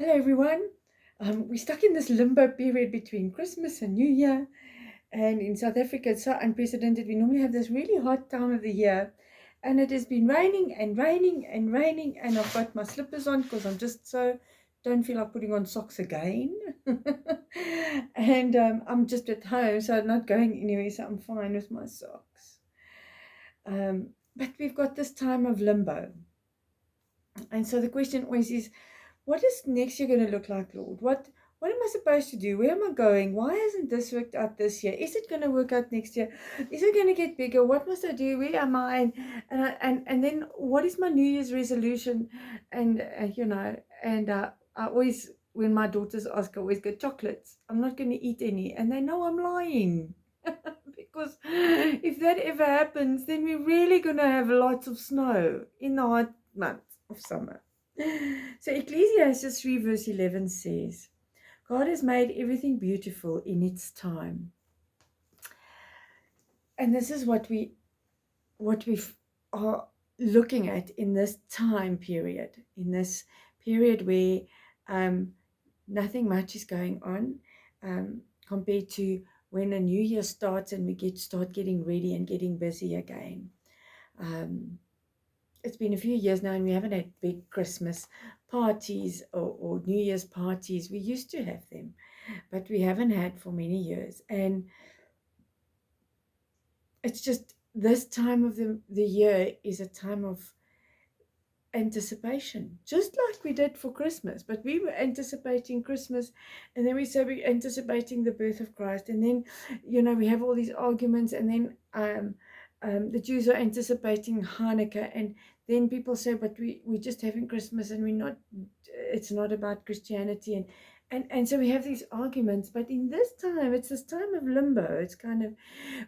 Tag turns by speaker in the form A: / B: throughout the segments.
A: Hello, everyone. We're stuck in this limbo period between Christmas and New Year, and in South Africa, it's so unprecedented. We normally have this really hot time of the year, and it has been raining and raining and raining, and I've got my slippers on because I'm just so don't feel like putting on socks again. And I'm just at home, so I'm not going anywhere, so I'm fine with my socks. But we've got this time of limbo, and so the question always is, what is next year going to look like, Lord? What am I supposed to do? Where am I going? Why hasn't this worked out this year? Is it going to work out next year? Is it going to get bigger? What must I do? Where am I? And then what is my New Year's resolution? And I always, when my daughters ask, I always go, chocolates. I'm not going to eat any, and they know I'm lying. Because if that ever happens, then we're really going to have lots of snow in the hot months of summer. So Ecclesiastes 3 verse 11 says, God has made everything beautiful in its time. And this is what we are looking at in this time period, in this period where nothing much is going on compared to when a new year starts and we start getting ready and getting busy again. It's been a few years now and we haven't had big Christmas parties or New Year's parties. We used to have them, but we haven't had for many years. And it's just this time of the year is a time of anticipation, just like we did for Christmas. But we were anticipating Christmas, and then we said we're anticipating the birth of Christ. And then, we have all these arguments, and then the Jews are anticipating Hanukkah, and then people say, but we're just having Christmas and it's not about Christianity. And so we have these arguments, but in this time, it's this time of limbo. It's kind of,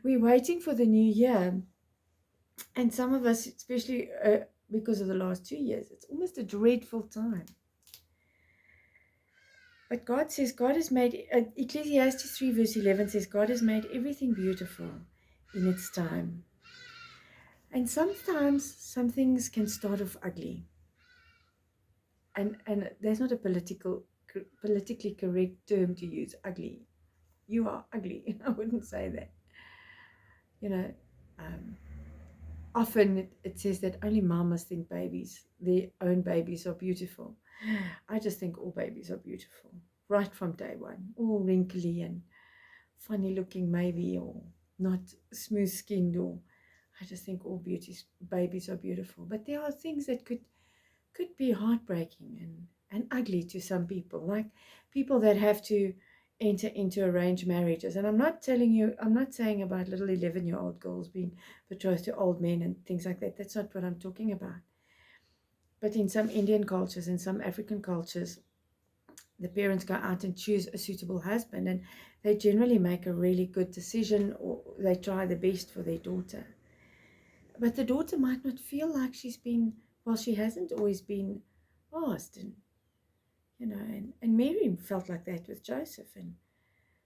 A: we're waiting for the new year. And some of us, especially because of the last 2 years, it's almost a dreadful time. But God says, God has made, Ecclesiastes 3 verse 11 says, God has made everything beautiful in its time. And sometimes some things can start off ugly. And there's not a politically correct term to use, ugly. You are ugly. I wouldn't say that. Often it says that only mamas think their own babies are beautiful. I just think all babies are beautiful, right from day one. All wrinkly and funny looking maybe, or not smooth skinned, or I just think all babies are beautiful. But there are things that could be heartbreaking and ugly to some people, like people that have to enter into arranged marriages. And I'm not saying about little 11-year-old girls being betrothed to old men and things like that. That's not what I'm talking about. But in some Indian cultures and some African cultures, the parents go out and choose a suitable husband, and they generally make a really good decision, or they try the best for their daughter. But the daughter might not feel like she hasn't always been asked. And Mary felt like that with Joseph. And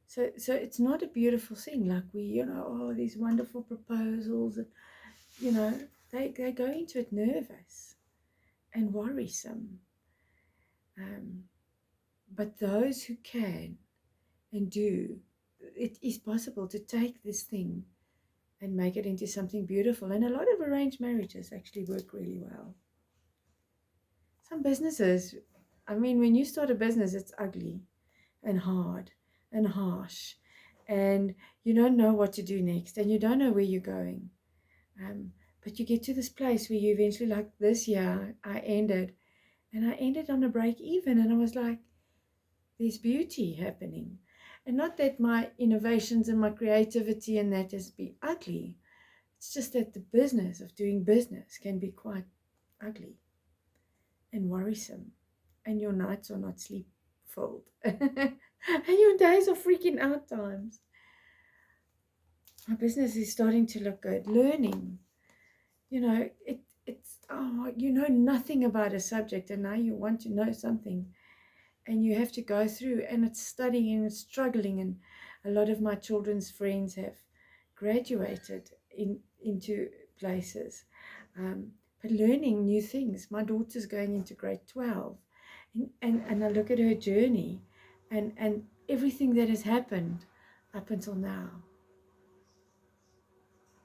A: so it's not a beautiful thing, like these wonderful proposals, and they go into it nervous and worrisome. But those who can and do, it is possible to take this thing and make it into something beautiful. And a lot of arranged marriages actually work really well. Some businesses, when you start a business, it's ugly and hard and harsh, and you don't know what to do next, and you don't know where you're going. But you get to this place where you eventually, like this year, I ended on a break even, and I was like, there's beauty happening. And not that my innovations and my creativity and that has been ugly. It's just that the business of doing business can be quite ugly and worrisome, and your nights are not sleep filled, and your days are freaking out times. My business is starting to look good. Learning, you know nothing about a subject, and now you want to know something, and you have to go through, and it's studying and it's struggling. And a lot of my children's friends have graduated into places, but learning new things. My daughter's going into grade 12, And I look at her journey and everything that has happened up until now.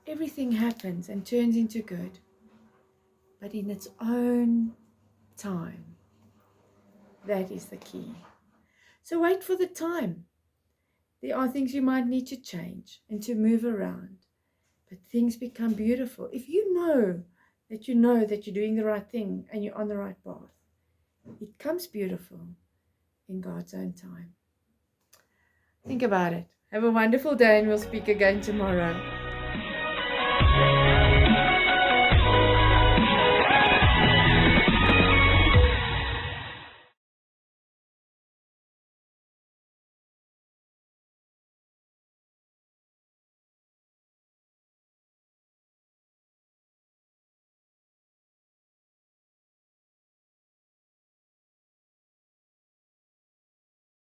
A: Everything happens and turns into good, but in its own time. That is the key. So wait for the time. There are things you might need to change and to move around, but things become beautiful. If you know that you're doing the right thing and you're on the right path, it comes beautiful in God's own time. Think about it. Have a wonderful day, and we'll speak again tomorrow.